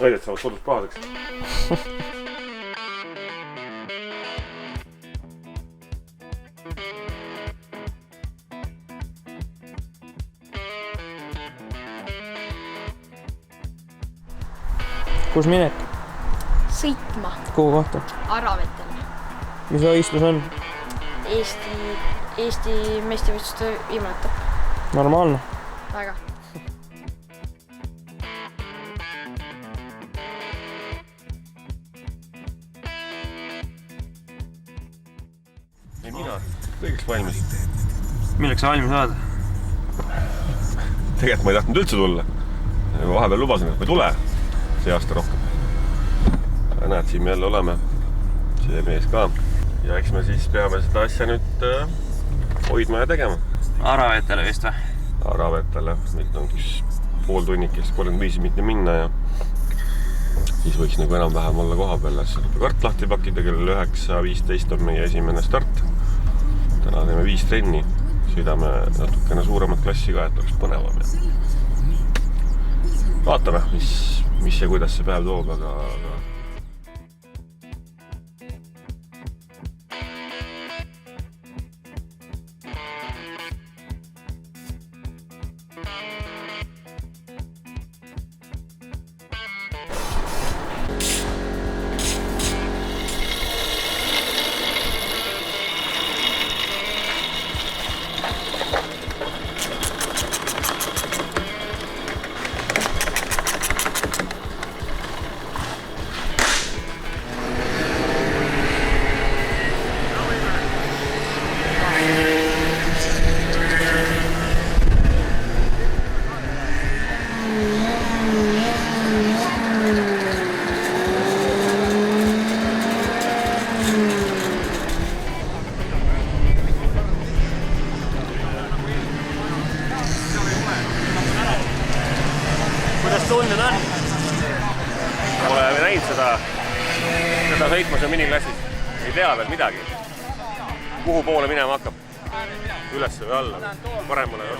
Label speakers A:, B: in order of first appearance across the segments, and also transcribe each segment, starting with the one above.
A: sõidjad saavad kodus pahaseks.
B: Kus minek?
C: Sõitma.
B: Kuhu kohta?
C: Aravetel.
B: Mis võistlus on?
C: Eesti meistrivõistluste viimane etapp.
B: Normaalne.
C: Väga.
A: Ja mina kõigeks valmis.
B: Milleks sa valmis oled?
A: Tegelikult ma ei tahtnud üldse tulla. Vahepeal lubasin, et ma ei tule see aasta rohkem. Näed, siin me jälle oleme. See mees ka. Ja eks me siis peame seda asja nüüd hoidma ja tegema.
B: Aravetele vist või?
A: Aravetele. Nüüd on pool tunnikest, 35 mitte minna ja siis võiks nagu enam-vähem olla koha peal. Kart lahti pakida, kellel 9.15 on meie esimene start. Täna teeme 5 trenni. Sõidame natukene suuremat klassi ka, et oleks põnevam. Vaatame, mis ja kuidas see päev toob, aga...
B: Tunded on?
A: Pole näinud seda sõitmas ja miniklassis. Ei tea veel midagi. Kuhu poole minema hakkab? Üles või alla? Paremale või?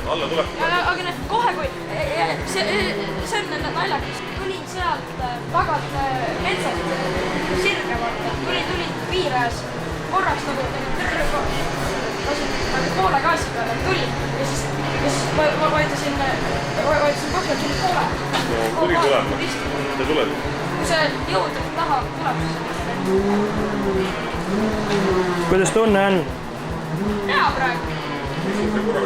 A: Alla tuleb.
C: Aga need kohe, kui see on naljakas. Tulin sealt tagant metsast sirge vaata. Tulin piirajas korraks nagu poole gaasi peale. Tulin ja siis ma vaitasin põhjalt sinni poole.
A: Tuli tulema. See tuleb.
C: Kui see jõud taha tuleb.
B: Kuidas tunne on?
C: Hea praegu.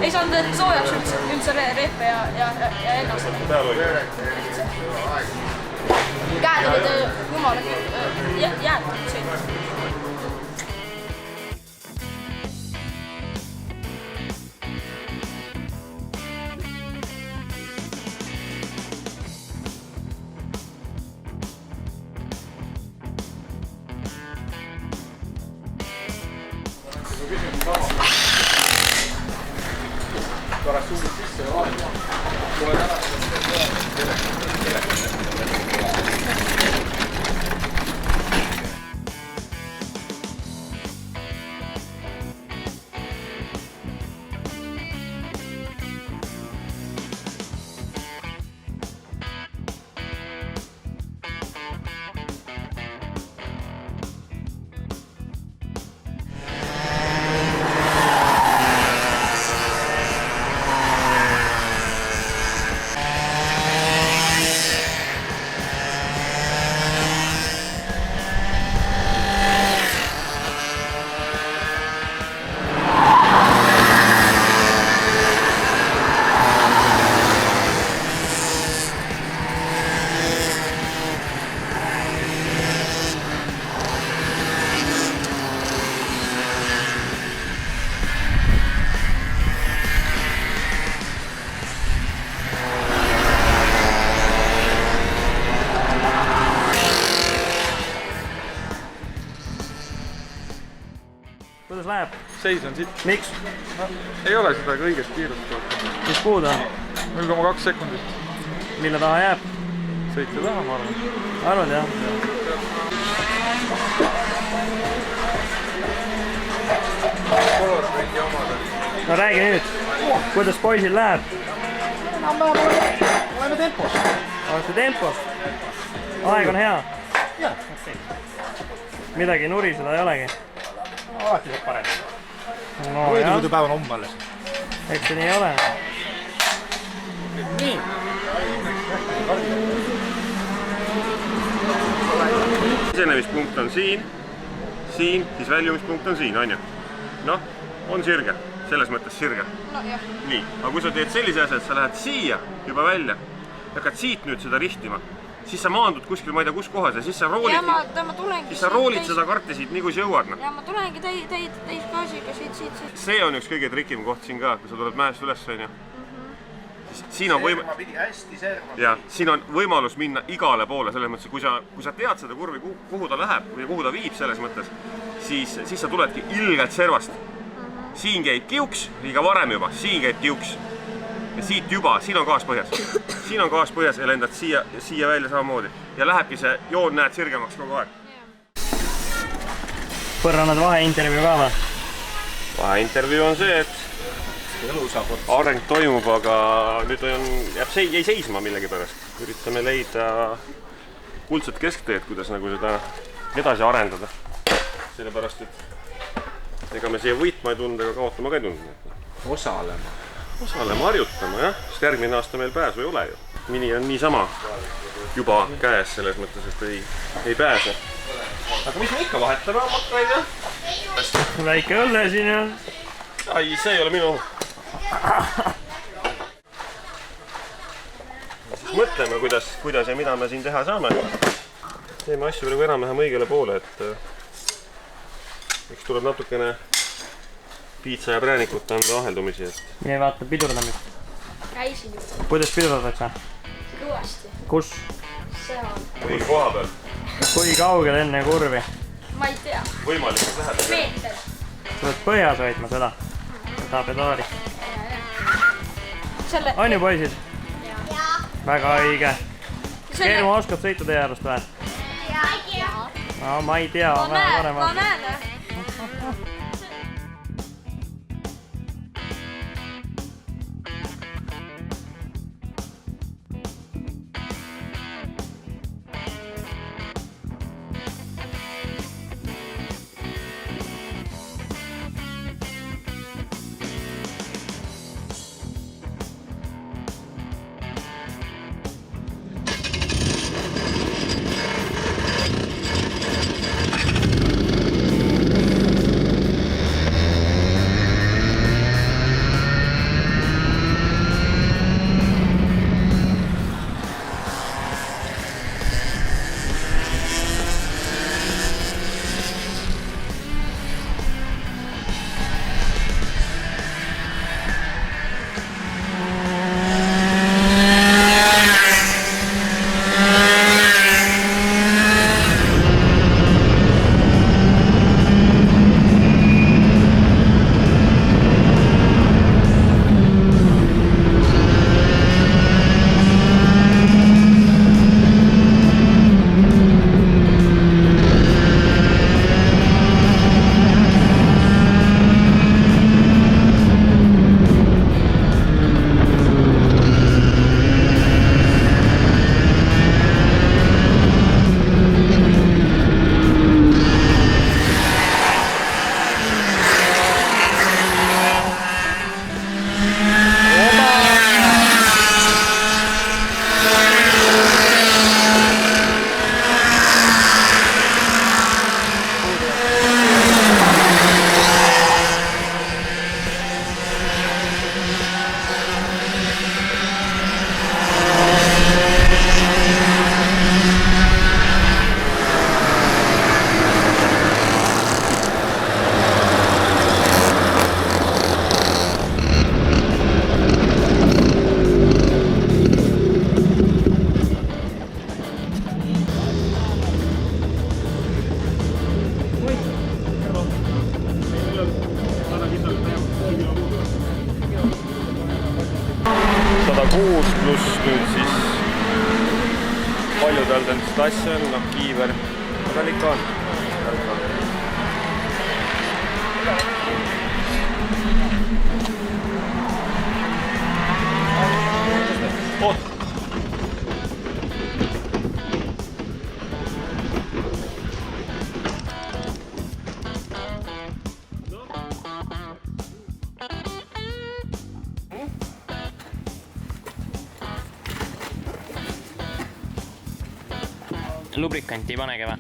C: Ei saanud soojaks üldse rehve ja ennast. Käed olid jumala jäätud sõinud.
A: Pärast suudid sisse ja vaadata. Kohe tänast on
B: kuidas läheb?
D: Seis on siit.
B: Miks?
D: Ei ole seda kõigest kiirust.
B: Mis puudu on?
D: 0,2 sekundit.
B: Mille taha jääb?
D: Sõita taha, ma arvan.
B: Arvad jah? No räägi nüüd, kuidas poisil läheb?
E: Oleme tempos.
B: Olete tempos? Aeg on hea?
E: Jah,
B: Midagi nuriseda ei olegi?
E: alati saab parem.
B: No jah,
E: Võidupäev on homme alles.
B: eks see nii ole.
E: Nii.
A: sisenemispunkt on siin, siis väljumispunkt on siin, on ju? Noh, on sirge, selles mõttes sirge.
C: Nojah.
A: Nii, aga kui sa teed sellise asja, et sa lähed siia juba välja ja hakkad siit nüüd seda rihtima, siis sa maandud kuskil, ma ei tea kus kohas ja siis sa roolid,
C: Ja ma tulengi
A: siis sa roolid seda karti siit nii kui sa jõuad.
C: Ja ma tulengi täis gaasiga siit.
A: See on üks kõige trikim koht siin ka, kui sa tuled mäest üles, on ju. Siin on
E: Serva pidi hästi serva.
A: ja siin on võimalus minna igale poole, selles mõttes, kui sa tead seda kurvi, kuhu ta läheb või kuhu ta viib selles mõttes, siis sa tuledki ilgelt servast. Siin käib kiuks, liiga varem juba, siin käib kiuks. Ja siit juba, siin on gaas põhjas. Siin on gaas põhjas ja lendad siia välja samamoodi. Ja lähebki see joon, näed, sirgemaks kogu aeg.
B: Põrra annad vaheintervjuu ka või?
A: Vaheintervjuu on see, et areng toimub, aga nüüd jäi seisma millegipärast. Üritame leida kuldset keskteed, kuidas nagu seda edasi arendada. Sellepärast, et ega me siia võitma ei tulnud, ega kaotama ka ei tulnud. Osalema, harjutama, jah. Sest järgmine aasta meil pääsu ei ole ju. Mini on niisama juba käes selles mõttes, et ei pääse. Aga mis me ikka vahetame makraid, jah?
B: Väike õlle siin ja...
A: Ai, see ei ole minu. Siis mõtleme, kuidas ja mida me siin teha saame. Teeme asju praegu enam-vähem õigele poole, et eks tuleb natukene piitsa ja präänikut anda aheldumisi.
B: Mine vaata pidurdamist.
C: Käisin juba.
B: Kuidas pidurdatakse?
C: Kõvasti.
B: Kus?
C: See on.
A: Või koha peal.
B: Kui kaugel enne kurvi?
C: Ma ei tea.
A: Võimalikult lähedal.
C: Meeter.
B: Tuled põhjas hoidma seda? Seda pedaali. On ju poisid? Väga õige. Keerma, oskad sõita tee äärest või? No ma ei tea.
C: Ma näen.
A: 106 pluss nüüd siis palju tal tähendab asja on, noh kiiver, aga tal ikka on. Oot!
B: Lubrikanti ei panegi või?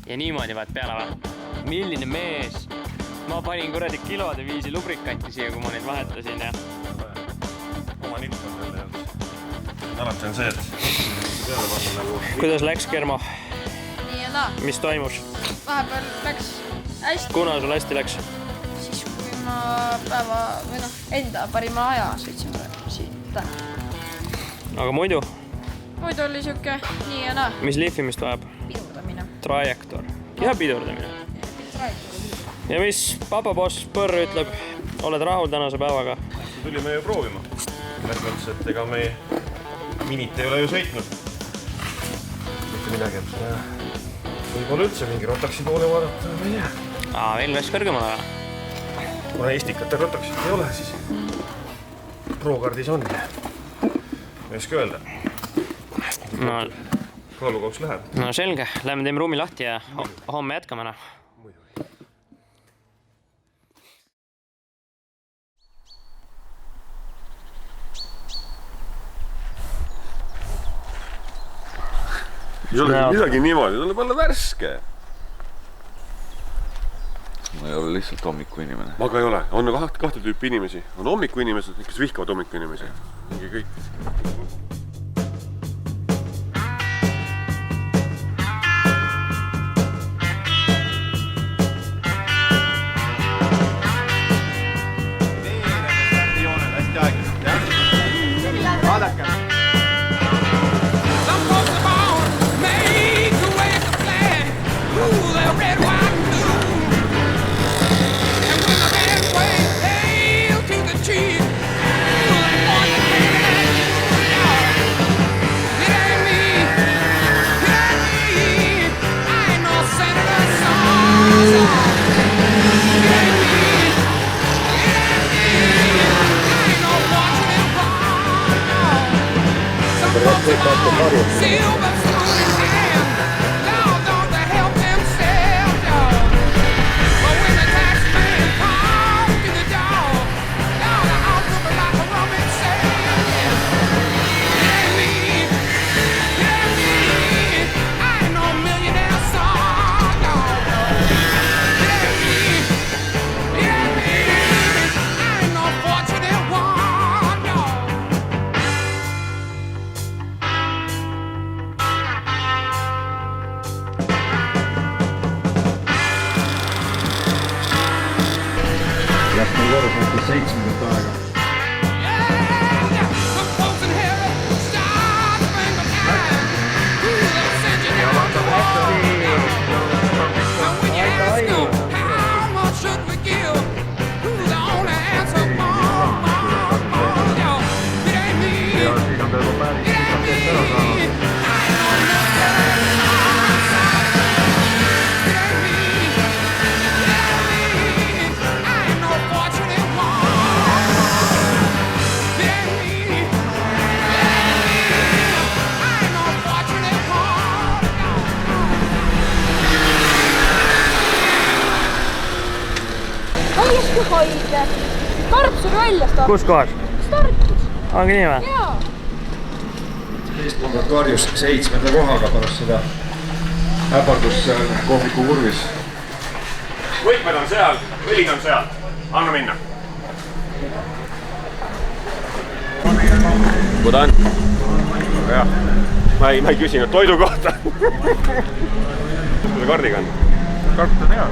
B: Ja niimoodi vaat peale või? Milline mees! Ma panin kuradi kilode viisi lubrikanti siia, kui ma neid vahetasin ja...
A: Oma nipp on selle jaoks. Alati on see, et peale panna nagu...
B: Kuidas läks, Kermo?
C: Nii ja naa.
B: Mis toimus?
C: Vahepeal läks hästi.
B: Kuna sul hästi läks?
C: Siis kui ma päeva või noh, enda parima aja sõitsin siit.
B: Aga muidu?
C: Muidu oli siuke nii ja naa.
B: Mis lihvimist vajab?
C: Pidurdamine.
B: Trajektor. Ja pidurdamine. Ja mis papaboss Põrr ütleb? Oled rahul tänase päevaga?
A: Tulime ju proovima. Selles mõttes, et ega me minit ei ole ju sõitnud. Mitte midagi. Võib-olla üldse mingi rotaksi poole vaadata, ma ei tea.
B: Veel läks kõrgemale või?
A: Kuna Eestikat rotaksit ei ole, siis Pro-kardis on. Ei oska öelda.
B: No,
A: kaalukauks läheb.
B: No selge, lähme teeme ruumi lahti ja homme jätkame.
A: Ei ole midagi niimoodi, tuleb olla värske.
F: Ma ei ole lihtsalt hommikuinimene.
A: Ma ka ei ole, on kahte tüüpi inimesi. On hommikuinimesed, kes vihkavad hommikuinimesi. Mingi kõik.
C: Hoidke. Tartus oli väljas Tartus.
B: Kus kohas?
C: Tartus.
B: Ongi nii või?
C: Jaa.
E: Eestpangad karjus 7. kohaga pärast seda äpardust seal kohviku kurvis.
A: Võtmed on seal, õlid on seal. Anna minna. Kui ta on? Jah. Ma ei küsinud toidu kohta. Selle kardiga on?
D: Kart on hea.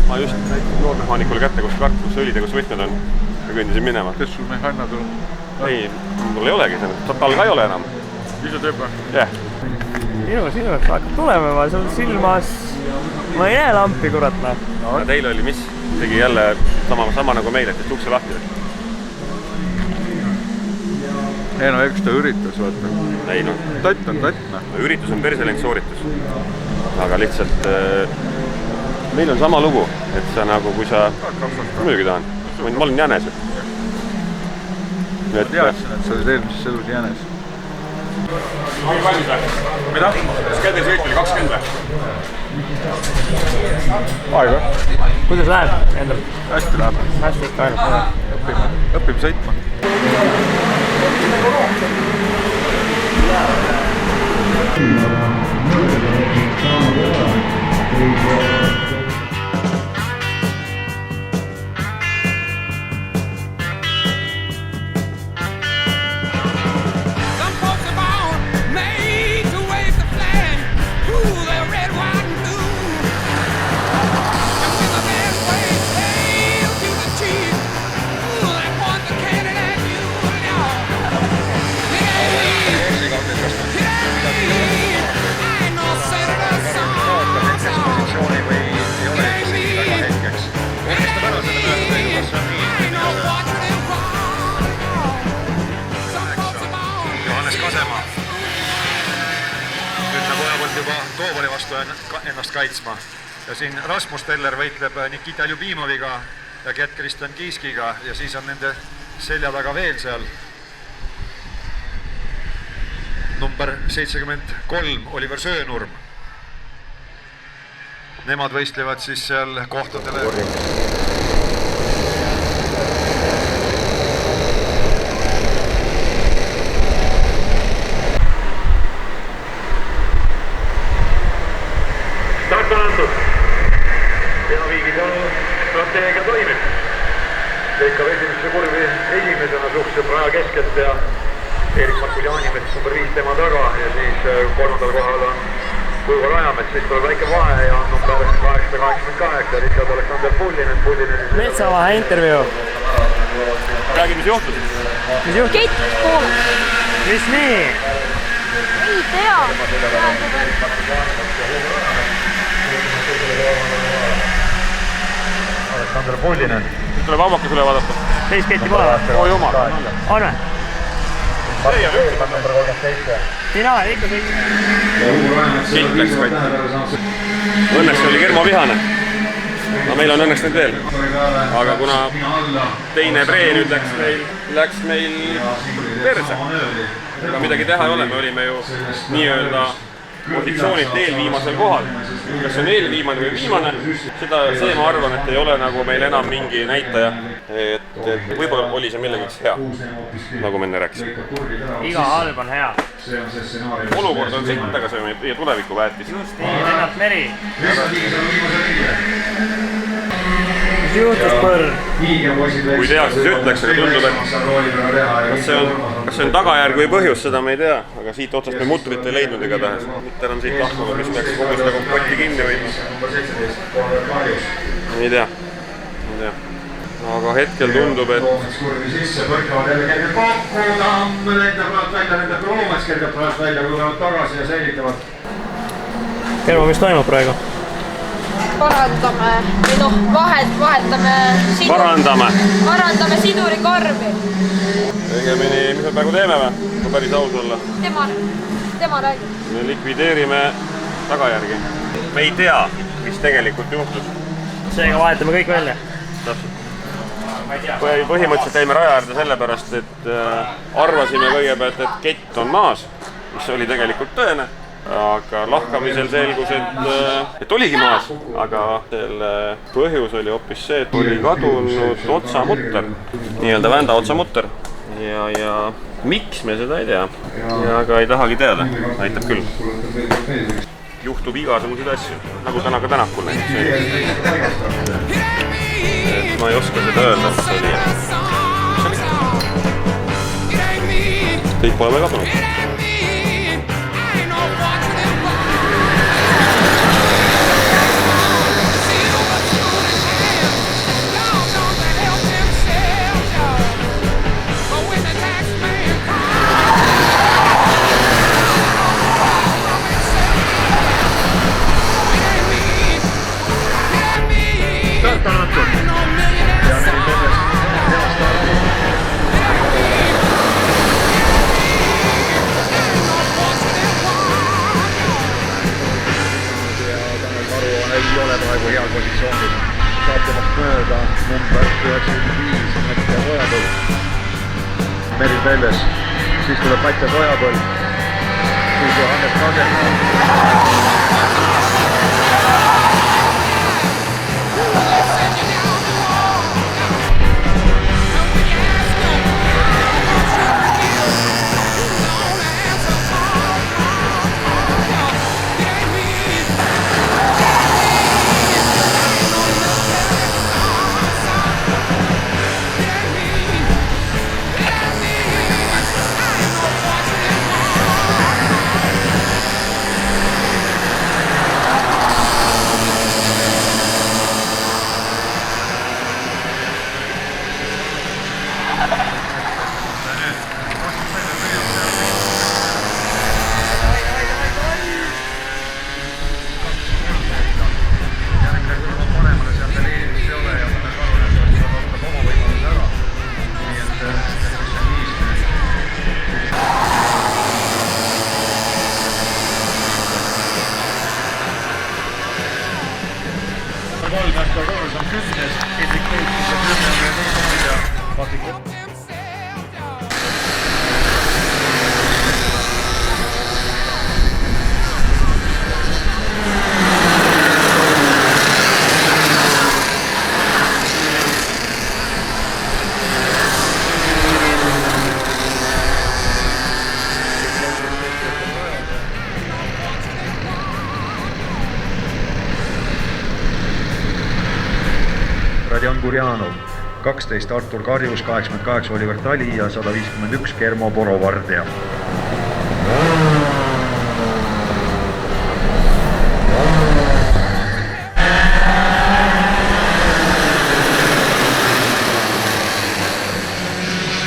A: Ma just noormehaanikule kätte, kus kart, kus õlid ja kus võtmed on. Ja kõndisin minema.
D: Kes sul mehanna tuleb?
A: Ei, mul ei olegi seda. Tal ka ei ole enam.
D: Ise teeb või?
A: Jah.
B: Ilus, hakkab tulema juba, sul silmas... Ma ei näe lampi, kurat.
A: Ja teil oli mis? Tegi jälle sama nagu meil, et ukse lahti.
D: ei no eks ta üritas, vaata.
A: Ei no.
D: Tatt on tatt, noh.
A: Üritus on perse läinud sooritus. Aga lihtsalt meil on sama lugu, et sa nagu, kui sa... Muidugi tahan. Ma olin jänes.
D: Ma teadsin, et sa olid eelmises elus jänes.
A: Oli valmis või? Mida? Skedri sõit oli 20 või?
D: Aega.
B: Kuidas läheb endal?
D: Hästi läheb.
B: Hästi ikka ainult.
D: Õpime sõitma.
E: Toovali vastu ennast kaitsma ja siin Rasmus Teller võitleb Nikita Ljubimoviga ja Gert-Kristjan Kiiskiga ja siis on nende selja taga veel seal number 73 Oliver Söönurm. Nemad võistlevad siis seal kohtadele. Strateegia toimib. Leikab esimesse kurvi esimesena suhteliselt raja keskelt ja Erik Markuljanimet number 5 tema taga ja siis kolmandal kohal on Kuivo Rajamet, siis tuleb väike vahe ja on number 888 Richard Aleksander Pullinen.
B: Metsavahe intervjuu.
A: Räägi, mis juhtus?
B: Mis juhtus?
C: Kett poole.
B: Mis nii?
C: Ei tea.
E: Aleksander Pullinen.
A: Nüüd tuleb ammakas üle vaadata.
B: Teist ketti pole või?
A: Oi oma.
B: On või?
E: See on üks number 37.
B: Sina oled ikka kõik.
A: Kett läks kaiti. Õnneks oli Kermo vihane. No meil on õnneks nüüd veel. Aga kuna teine pree nüüd läks meil perse. Ega midagi teha ei ole, me olime ju nii-öelda positsioonilt eelviimasel kohal. Kas on eelviimane või viimane, see ma arvan, et ei ole nagu meil enam mingi näitaja. Et võib-olla oli see millegiks hea, nagu me enne rääkisime.
B: Iga halb on hea.
A: Olukord on siit, aga see on meie tuleviku väärtis.
B: Just nii, Lennart Meri. Mis juhtus põrn?
A: Kui teaks, siis ütleks, aga tundub, et kas see on tagajärg või põhjus, seda me ei tea. Aga siit otsast me mutrit ei leidnud igatahes. Mitte enam siit lahkunud, mis peaks kogu seda kompotti kinni võitma. Ei tea. Aga hetkel tundub, et...
E: Põrkavad jälle käinud kokku, tamm lendab välja, nende proomes kergelt praegu välja, kui lähevad tagasi ja säilitavad.
B: Kermo, mis toimub praegu?
C: Parandame, või noh, vahetame sidurikorvi.
A: Õigemini, mis me praegu teeme või? Kui päris aus olla.
C: Tema räägib.
A: Me likvideerime tagajärgi. Me ei tea, mis tegelikult juhtus.
B: Seega vahetame kõik välja.
A: Põhimõtteliselt jäime raja äärde sellepärast, et arvasime kõigepealt, et kett on maas, mis oli tegelikult tõene. Aga lahkamisel selgus, et oligi maas, aga selle põhjus oli hoopis see, et oli kadunud otsamutter, nii-öelda vända otsamutter. Ja miks me seda ei tea, aga ei tahagi teada, näitab küll. Juhtub igasuguseid asju, nagu täna ka Tänakul näiteks. Ma ei oska seda öelda, mis oli. Teid pole me kadunud.
E: mööda number 95 Mette Ojapõld. Meris väljas, siis tuleb Mattias Ojapõld, siis Johannes Kasemaa. Kolm on 10, Hendrik Peipus ja 10 on veel ja Patrik Kopp. Radjan Gurjanov, 12 Artur Karjus, 88 Oliver Tali ja 151 Kermo Borovardja.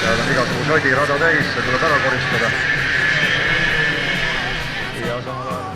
E: Seal on igasuguse sodi rada täis, see tuleb ära koristada. Ja samal ajal